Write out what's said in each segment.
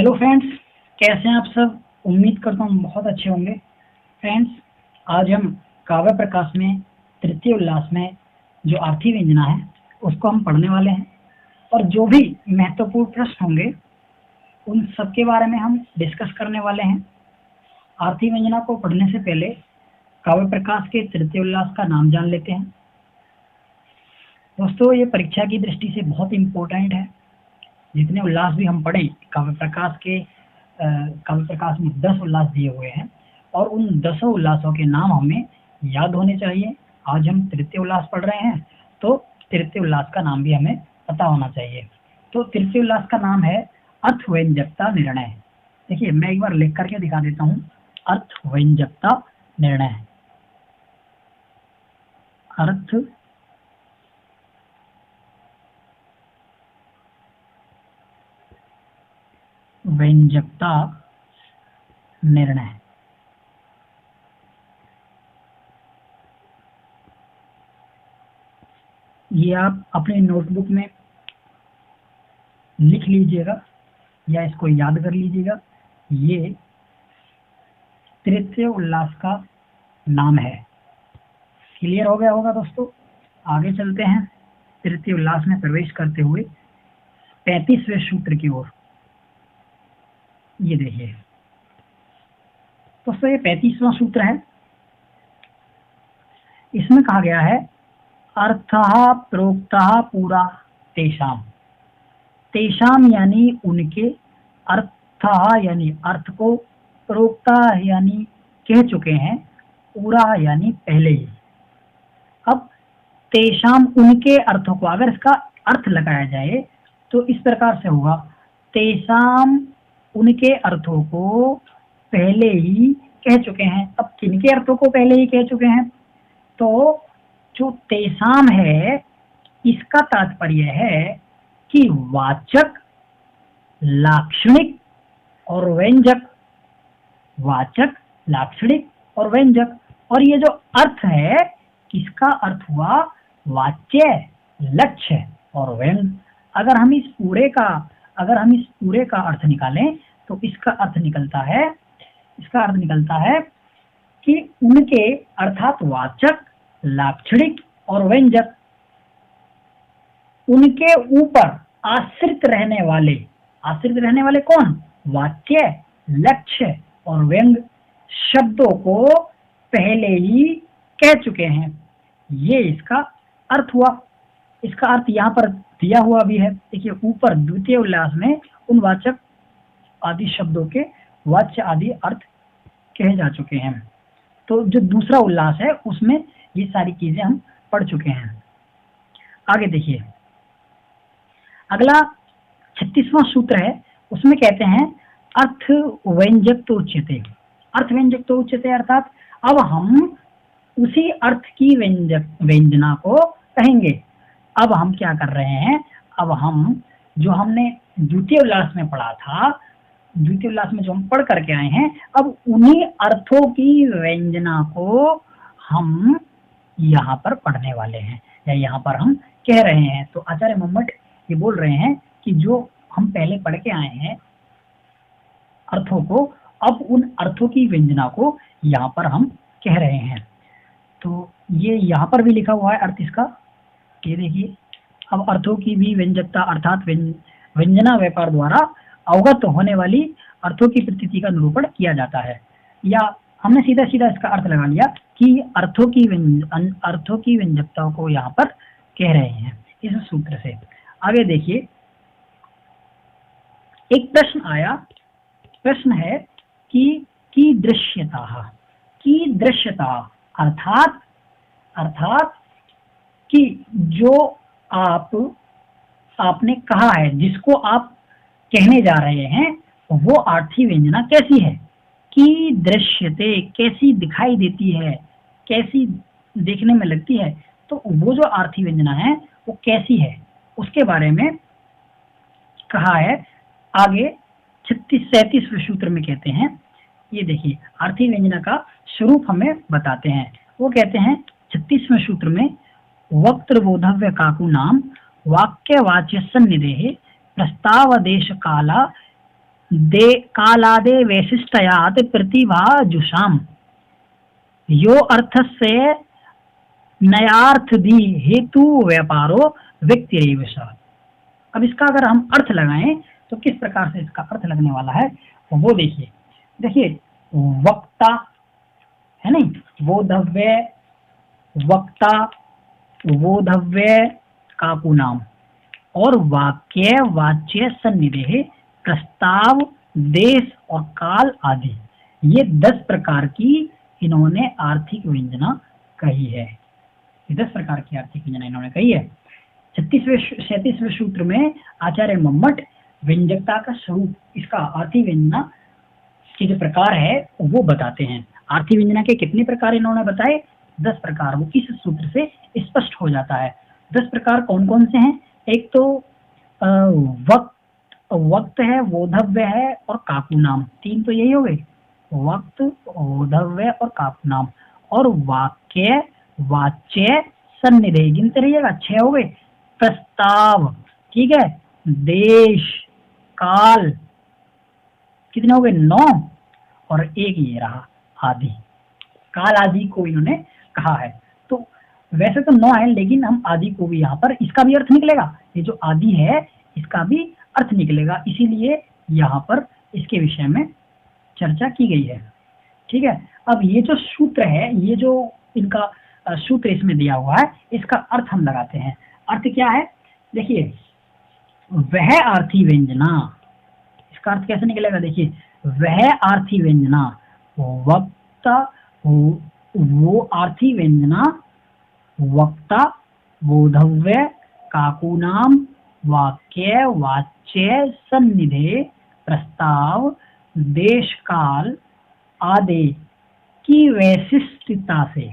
Hello friends, कैसे हैं आप सब। उम्मीद करता हूँ बहुत अच्छे होंगे। फ्रेंड्स, आज हम काव्य प्रकाश में तृतीय उल्लास में जो आर्थी व्यंजना है उसको हम पढ़ने वाले हैं और जो भी महत्वपूर्ण प्रश्न होंगे उन सब के बारे में हम डिस्कस करने वाले हैं। आर्थी व्यंजना को पढ़ने से पहले काव्य प्रकाश के तृतीय उल्लास का नाम जान लेते हैं। दोस्तों, ये परीक्षा की दृष्टि से बहुत इम्पोर्टेंट है। जितने उल्लास भी हम पढ़ें, काव्य प्रकाश में 10 उल्लास दिए हुए हैं और उन 10 उल्लासों के नाम हमें याद होने चाहिए। आज हम तृतीय उल्लास पढ़ रहे हैं तो तृतीय उल्लास का नाम भी हमें पता होना चाहिए। तो तृतीय उल्लास का नाम है अर्थव्यंजकता निर्णय। देखिए, मैं एक बार लिख करके दिखा देता हूँ। अर्थव्यंजकता निर्णय, अर्थ व्यंजकता निर्णय। ये आप अपने नोटबुक में लिख लीजिएगा या इसको याद कर लीजिएगा। ये तृतीय उल्लास का नाम है। क्लियर हो गया होगा दोस्तों। आगे चलते हैं तृतीय उल्लास में प्रवेश करते हुए 35वें सूत्र की ओर। ये देखिए दोस्तों, ये 35वां सूत्र है। इसमें कहा गया है अर्थः प्रोक्तः पुरा तेषाम। तेषाम यानी उनके, अर्थः यानी अर्थ को, प्रोक्तः यानी कह चुके हैं, पूरा यानी पहले ही। अब तेषाम उनके अर्थों को अगर इसका अर्थ लगाया जाए तो इस प्रकार से होगा, तेषाम उनके अर्थों को पहले ही कह चुके हैं। अब किनके अर्थों को पहले ही कह चुके हैं? तो जो तेषाम है इसका तात्पर्य है कि वाचक, लाक्षणिक और व्यंजक, वाचक, लाक्षणिक और व्यंजक। और ये जो अर्थ है इसका अर्थ हुआ वाच्य, लक्ष्य और व्यंग। अगर हम इस पूरे का अर्थ निकालें तो इसका अर्थ निकलता है कि उनके अर्थात वाचक, लाक्षणिक और व्यंजक, उनके ऊपर आश्रित रहने वाले कौन? वाच्य, लक्ष्य और व्यंग शब्दों को पहले ही कह चुके हैं। ये इसका अर्थ हुआ। इसका अर्थ यहाँ पर दिया हुआ भी है। देखिए, ऊपर द्वितीय उल्लास में उन वाचक आदि शब्दों के वाच्य आदि अर्थ कहे जा चुके हैं। तो जो दूसरा उल्लास है उसमें ये सारी चीजें हम पढ़ चुके हैं। आगे देखिए, अगला 36वां सूत्र है। उसमें कहते हैं अर्थ व्यंजक तो उच्यते। अर्थ व्यंजक तो उच्यते अर्थात अब हम उसी अर्थ की व्यंजना को कहेंगे। अब हम क्या कर रहे हैं? अब हम जो हमने द्वितीय उल्लास में पढ़ा था, द्वितीय उल्लास में जो हम पढ़ करके आए हैं, अब उन्हीं अर्थों की व्यंजना को हम यहाँ पर पढ़ने वाले हैं या यहाँ पर हम कह रहे हैं। तो आचार्य मम्मट ये बोल रहे हैं कि जो हम पहले पढ़ के आए हैं अर्थों को, अब उन अर्थों की व्यंजना को यहाँ पर हम कह रहे हैं। तो ये यहाँ पर भी लिखा हुआ है अर्थ इसका। ये देखिए, अब अर्थों की भी व्यंजकता अर्थात व्यंजना व्यापार द्वारा अवगत होने वाली अर्थों की प्रतीति का निरूपण किया जाता है। या हमने सीधा सीधा इसका अर्थ लगा लिया कि अर्थों की व्यंजकता को यहाँ पर कह रहे हैं इस सूत्र से। आगे देखिए, एक प्रश्न आया। प्रश्न है कि दृश्यता अर्थात कि जो आपने कहा है, जिसको आप कहने जा रहे हैं, वो आर्थी व्यंजना कैसी है? कि दृश्यते, कैसी दिखाई देती है, कैसी देखने में लगती है। तो वो जो आर्थी व्यंजना है वो कैसी है उसके बारे में कहा है। आगे 37वें सूत्र में कहते हैं, ये देखिए, आर्थी व्यंजना का स्वरूप हमें बताते हैं। वो कहते हैं 36वें सूत्र में, वक्त्र बोधव्य काकु नाम वाक्य वाच्य सन्निधेः प्रस्तावदेश काला दे कालादे वैशिष्टयात प्रतिभा जुषाम यो अर्थस्य नयार्थ दी हेतु व्यापारो व्यक्तिरेव स। अब इसका अगर हम अर्थ लगाएं तो किस प्रकार से इसका अर्थ लगने वाला है वो देखिए। देखिए वक्ता है नहीं, बोधव्य, वक्ता, बोधव्य काकू नाम, और वाक्य, वाच्य, सन्निधेय, प्रस्ताव, देश और काल आदि, ये 10 प्रकार की इन्होंने आर्थिक व्यंजना कही है। ये 10 प्रकार की आर्थिक व्यंजना इन्होंने कही है। 37वें सूत्र में आचार्य मम्मट व्यंजकता का स्वरूप, इसका आर्थिक व्यंजना के जो प्रकार है वो बताते हैं। आर्थिक व्यंजना के कितने प्रकार इन्होंने बताए? 10 प्रकार। वो इस सूत्र से स्पष्ट हो जाता है। 10 प्रकार कौन कौन से हैं? एक तो वक्त है, बोधव्य है और काकू नाम, 3 तो यही हो गए, वक्त, बोधव्य और काकू नाम। और वाक्य, वाच्य, सन्निधेय, गिनते रहिएगा, 6 हो गए। प्रस्ताव, ठीक है, देश, काल, कितने हो गए? 9। और एक ये रहा आदि, काल आदि को इन्होंने कहा है। तो वैसे तो 9 है, लेकिन हम आदि को भी यहाँ पर, इसका भी अर्थ निकलेगा, ये जो आदि है इसका भी अर्थ निकलेगा, इसीलिए यहाँ पर इसके विषय में चर्चा की गई है। ठीक है, अब ये जो सूत्र है, ये जो इनका सूत्र इसमें दिया हुआ है, इसका अर्थ हम लगाते हैं। अर्थ क्या है? देखिए, वह आर्थी व्यंजना, इसका अर्थ कैसे निकलेगा? देखिए, वह आर्थी व्यंजना, वक्ता, वो आर्थी व्यंजना, वक्ता, बोधव्य, काकूनाम, वाक्य, वाच्य, सन्निधेय, प्रस्ताव, देश, काल आदि की वैशिष्टता से,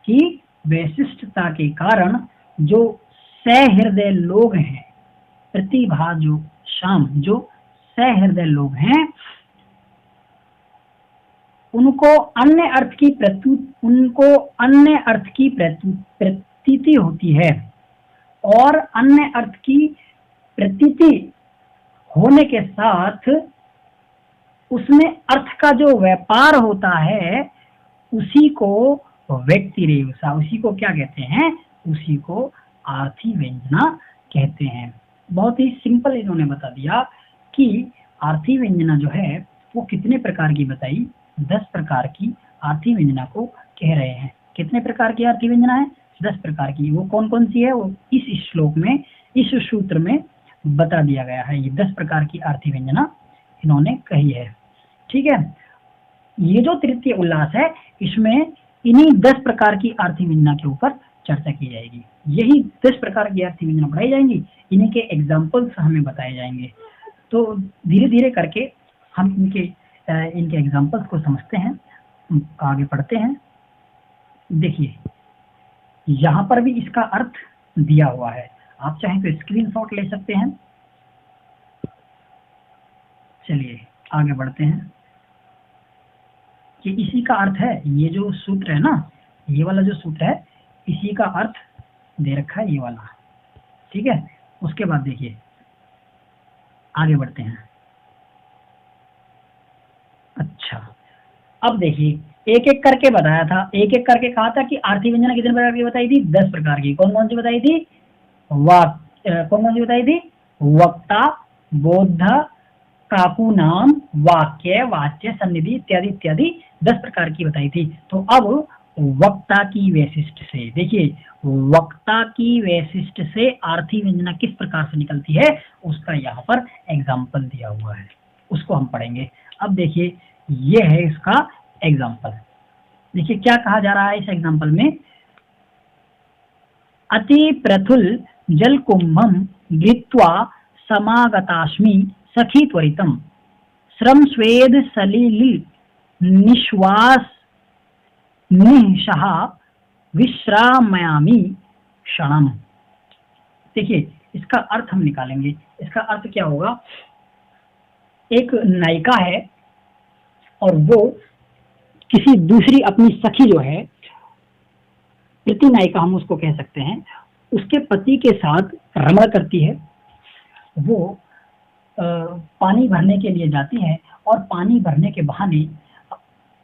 की वैशिष्टता के कारण जो सहृदय लोग हैं, प्रतिभा जो शाम, जो सहृदय लोग हैं, उनको अन्य अर्थ की प्रतीति होती है, और अन्य अर्थ की प्रतीति होने के साथ उसमें अर्थ का जो व्यापार होता है, उसी को व्यक्तिरेवसा, उसी को क्या कहते हैं? उसी को आर्थी व्यंजना कहते हैं। बहुत ही सिंपल इन्होंने बता दिया कि आर्थी व्यंजना जो है वो कितने प्रकार की बताई? 10 प्रकार की आर्थी व्यंजना को कह रहे हैं। कितने प्रकार की आर्थी व्यंजना है? 10 प्रकार की। वो कौन कौन सी है वो इस श्लोक में, इस सूत्र में बता दिया गया है। ये 10 प्रकार की आर्थी व्यंजना इन्होंने कही है। ठीक है, ये जो तृतीय उल्लास है, इसमें इन्हीं 10 प्रकार की आर्थी व्यंजना के ऊपर चर्चा की जाएगी। यही 10 प्रकार की आर्थी व्यंजना पढ़ाई जाएंगी, इन्हीं के एग्जाम्पल्स हमें बताए जाएंगे। तो धीरे धीरे करके हम इनके एग्जाम्पल्स को समझते हैं, आगे पढ़ते हैं। देखिए, यहाँ पर भी इसका अर्थ दिया हुआ है, आप चाहें तो स्क्रीनशॉट ले सकते हैं। चलिए आगे बढ़ते हैं कि इसी का अर्थ है, ये जो सूत्र है ना, ये वाला जो सूत्र है, इसी का अर्थ दे रखा है ये वाला। ठीक है, उसके बाद देखिए आगे बढ़ते हैं। अच्छा, अब देखिए, एक एक करके बताया था, एक एक करके कहा था कि आर्थी व्यंजना कितने प्रकार की बताई थी? 10 प्रकार की। कौन कौन सी बताई थी? कौन कौन सी बताई थी? वक्ता, बोध, काकू नाम, वाक्य, वाच्य, सन्निधि इत्यादि इत्यादि 10 प्रकार की बताई थी। तो अब वक्ता की वैशिष्ट से देखिए, वक्ता की वैशिष्ट से आर्थी व्यंजना किस प्रकार से निकलती है, उसका यहाँ पर एग्जाम्पल दिया हुआ है, उसको हम पढ़ेंगे। अब देखिए, ये है इसका एग्जाम्पल। देखिए क्या कहा जा रहा है इस एग्जाम्पल में? अति प्रथुल जल कुंभम गृत्वा समागतास्मि सखी त्वरितम श्रम स्वेद सलिल निश्वास निशः विश्रामयामि क्षणम। देखिए, इसका अर्थ हम निकालेंगे। इसका अर्थ क्या होगा? एक नायिका है और वो किसी दूसरी अपनी सखी जो है, प्रीति नायिका हम उसको कह सकते हैं, उसके पति के साथ रमण करती है। वो पानी भरने के लिए जाती है और पानी भरने के बहाने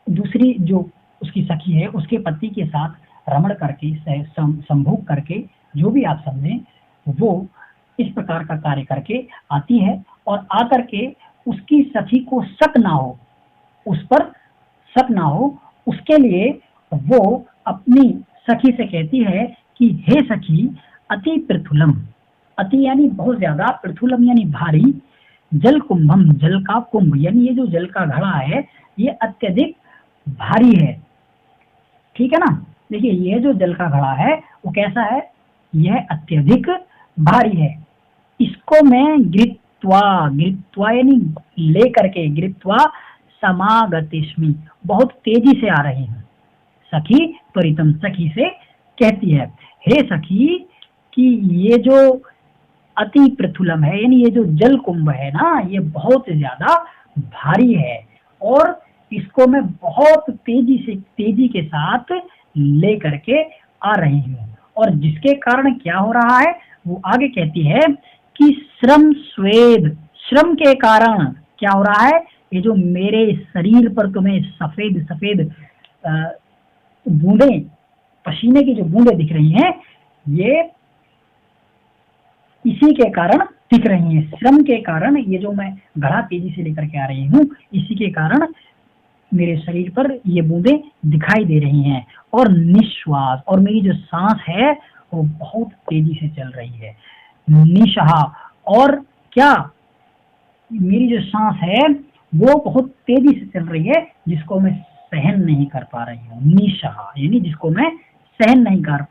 दूसरी जो उसकी सखी है उसके पति के साथ रमण करके संभोग करके, जो भी आप समझें, वो इस प्रकार का कार्य करके आती है और आकर के उसकी सखी को शक ना हो, उस पर शक ना हो, उसके लिए वो अपनी सखी से कहती है कि हे सखी, अति पृथुलम, अति यानी बहुत ज्यादा, पृथुलम यानी भारी, जल कुंभम, जल का कुंभ यानी ये जो जल का घड़ा है ये अत्यधिक भारी है। ठीक है ना। देखिए ये जो जल का घड़ा है वो कैसा है, यह अत्यधिक भारी है। इसको मैं गृत्वा, गृत्वा यानी ले करके, गृत्वा समागतिस्मि, बहुत तेजी से आ रही हूँ। सखी त्वरितम, सखी से कहती है, हे सखी कि ये जो अति पृथुलम है यानी ये जो जल कुंभ है ना, ये बहुत ज्यादा भारी है और इसको मैं बहुत तेजी के साथ ले करके आ रही हूँ। और जिसके कारण क्या हो रहा है, वो आगे कहती है कि श्रम स्वेद, श्रम के कारण क्या हो रहा है, ये जो मेरे शरीर पर तुम्हें सफेद सफेद बूंदे, पसीने की जो बूंदे दिख रही हैं, ये इसी के कारण दिख रही हैं। श्रम के कारण ये जो मैं घड़ा तेजी से लेकर के आ रही हूँ, इसी के कारण मेरे शरीर पर ये बूंदे दिखाई दे रही हैं। और निश्वास, और मेरी जो सांस है वो बहुत तेजी से चल रही है। निशहा, और क्या, मेरी जो सांस है वो बहुत तेजी से चल रही है जिसको मैं सहन नहीं कर पा रही हूँ। निशहा यानी जिसको मैं सहन नहीं कर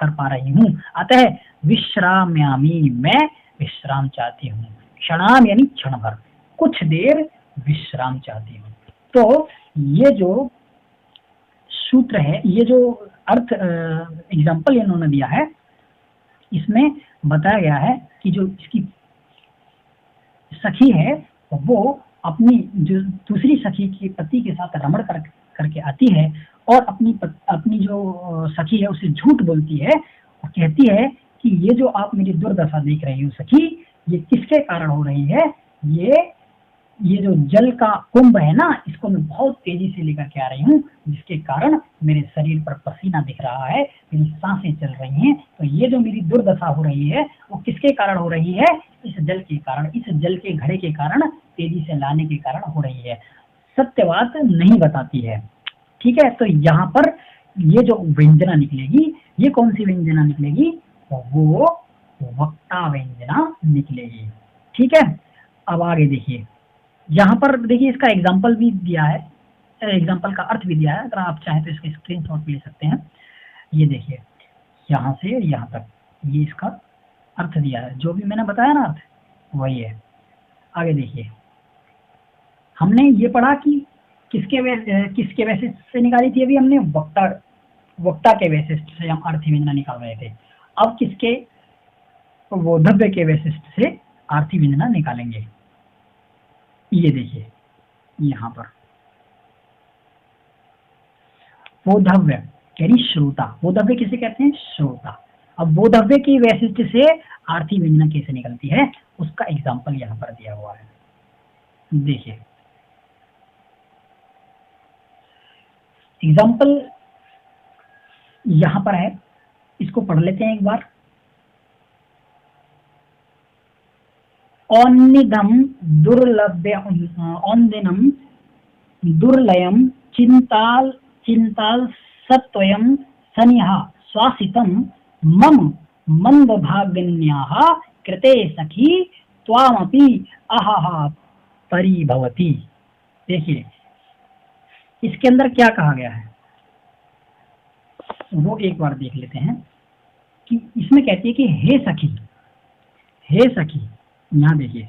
पा रही हूँ। अतः विश्राम्यामी, मैं विश्राम चाहती हूँ। क्षणाम यानी क्षण भर, कुछ देर विश्राम चाहती हूँ। तो ये जो सूत्र है, ये जो अर्थ एग्जाम्पल इन्होंने दिया है, इसमें बताया गया है कि जो इसकी सखी है वो अपनी जो दूसरी सखी के पति के साथ रमण करके आती है और अपनी जो सखी है उसे झूठ बोलती है और कहती है कि ये जो आप मेरी दुर्दशा देख रही हो सखी, ये किसके कारण हो रही है, ये जो जल का कुंभ है ना, इसको मैं बहुत तेजी से लेकर के आ रही हूँ, जिसके कारण मेरे शरीर पर पसीना दिख रहा है, मेरी सांसें चल रही हैं। तो ये जो मेरी दुर्दशा हो रही है वो किसके कारण हो रही है, इस जल के कारण, इस जल के घड़े के कारण, तेजी से लाने के कारण हो रही है। सत्य बात नहीं बताती है। ठीक है। तो यहाँ पर ये जो व्यंजना निकलेगी, ये कौन सी व्यंजना निकलेगी, वो वक्ता व्यंजना निकलेगी। ठीक है। अब आगे देखिए, यहाँ पर देखिए इसका एग्जाम्पल भी दिया है, एग्जाम्पल का अर्थ भी दिया है। अगर आप चाहें तो इसका स्क्रीनशॉट ले सकते हैं। ये देखिए यहाँ से यहाँ तक ये इसका अर्थ दिया है, जो भी मैंने बताया ना अर्थ वही है। आगे देखिए, हमने ये पढ़ा कि किसके बेसिस से निकाली थी, अभी हमने वक्ता के बेसिस से हम अर्थ व्यंजना निकाल रहे थे। अब किसके, बोधव्य के बेसिस से अर्थ व्यंजना निकालेंगे। ये देखिए यहाँ पर बोधव्य यानी श्रोता, बोधव्य किसे कहते हैं, श्रोता। अब बोधव्य की वैशिष्ट से आर्थी व्यंजना कैसे निकलती है उसका एग्जाम्पल यहाँ पर दिया हुआ है। देखिए एग्जाम्पल यहाँ पर है, इसको पढ़ लेते हैं एक बार। औन्निधम दुर्लभ्य, औन्दिनम दुर्लयम चिंताल सत्वयम सनिहा स्वासितम मम मंदभागिन्याः कृते सखी त्वामपि अहाहा परिभवति। देखिए इसके अंदर क्या कहा गया है वो एक बार देख लेते हैं कि इसमें कहती है कि हे सखी, हे सखी। यहाँ देखिए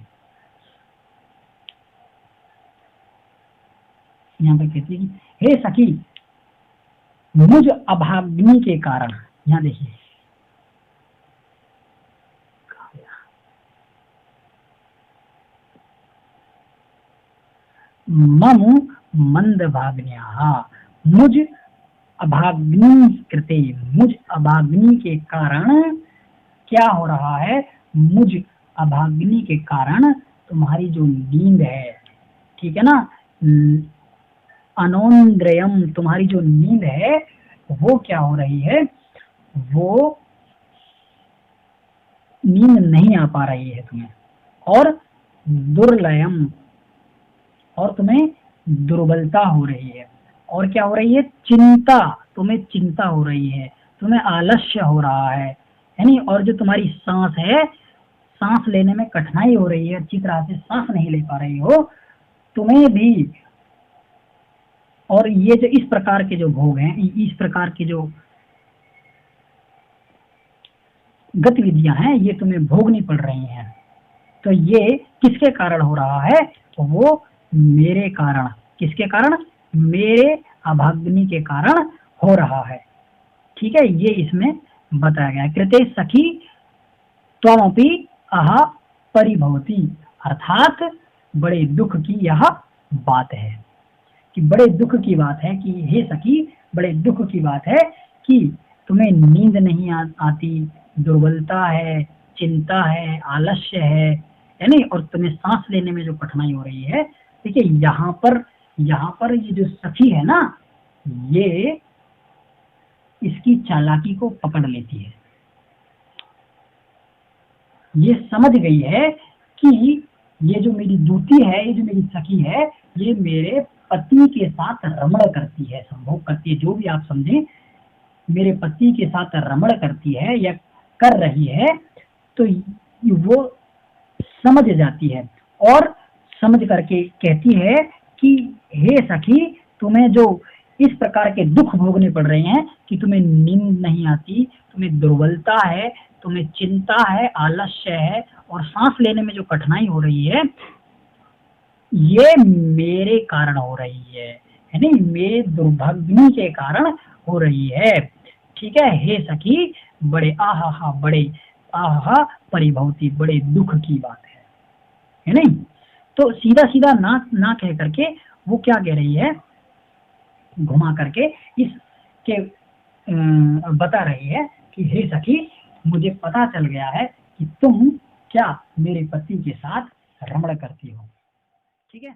यहाँ पे कहती है कि हे सखी मुझ अभाग्नि के कारण, यहाँ देखिए मम मंदभाग्न्याः, मुझ अभाग्नि कृते, मुझ अभाग्नि के कारण क्या हो रहा है, मुझ अभाग्नि के कारण। तुम्हारी जो नींद है, ठीक है ना, अनोन्द्रयम, तुम्हारी जो नींद है वो क्या हो रही है, वो नींद नहीं आ पा रही है तुम्हें। और दुर्लयम, और तुम्हें दुर्बलता हो रही है। और क्या हो रही है, चिंता, तुम्हें चिंता हो रही है, तुम्हें आलस्य हो रहा है नहीं। और जो तुम्हारी सांस है, सांस लेने में कठिनाई हो रही है, अच्छी तरह से सांस नहीं ले पा रही हो, तुम्हें भी। और ये जो इस प्रकार के जो भोग हैं, इस प्रकार की जो गतिविधियां हैं, ये तुम्हें भोगनी पड़ रही हैं। तो ये किसके कारण हो रहा है, तो वो मेरे कारण, किसके कारण, मेरे अभाग्नि के कारण हो रहा है। ठीक है, ये इसमें बताया गया। कृते सखी त्वमपि अहा परिभवती, अर्थात बड़े दुख की यह बात है, कि बड़े दुख की बात है कि हे सखी, बड़े दुख की बात है कि तुम्हें नींद नहीं आती, दुर्बलता है, चिंता है, आलस्य है नहीं, और तुम्हें सांस लेने में जो कठिनाई हो रही है। देखिए यहाँ पर ये जो सखी है ना, ये इसकी चालाकी को पकड़ लेती है। ये समझ गई है कि ये जो मेरी दूती है, ये जो मेरी सखी है, ये मेरे पति के साथ रमण करती है, संभोग करती है, जो भी आप समझे, मेरे पति के साथ रमण करती है या कर रही है। तो वो समझ जाती है और समझ करके कहती है कि हे सखी, तुम्हें जो इस प्रकार के दुख भोगने पड़ रहे हैं कि तुम्हें नींद नहीं आती, तुम्हें दुर्बलता है, तुम्हें चिंता है, आलस्य है और सांस लेने में जो कठिनाई हो रही है, ये मेरे कारण हो रही है नहीं, मेरे दुर्भाग्नि के कारण हो रही है। ठीक है, हे सखी, बड़े आहा परिभवती, बड़े दुख की बात है नहीं। तो सीधा सीधा ना ना कह करके वो क्या कह रही है, घुमा करके इसके बता रही है कि हे सखी, मुझे पता चल गया है कि तुम क्या मेरे पति के साथ रमण करती हो। ठीक है।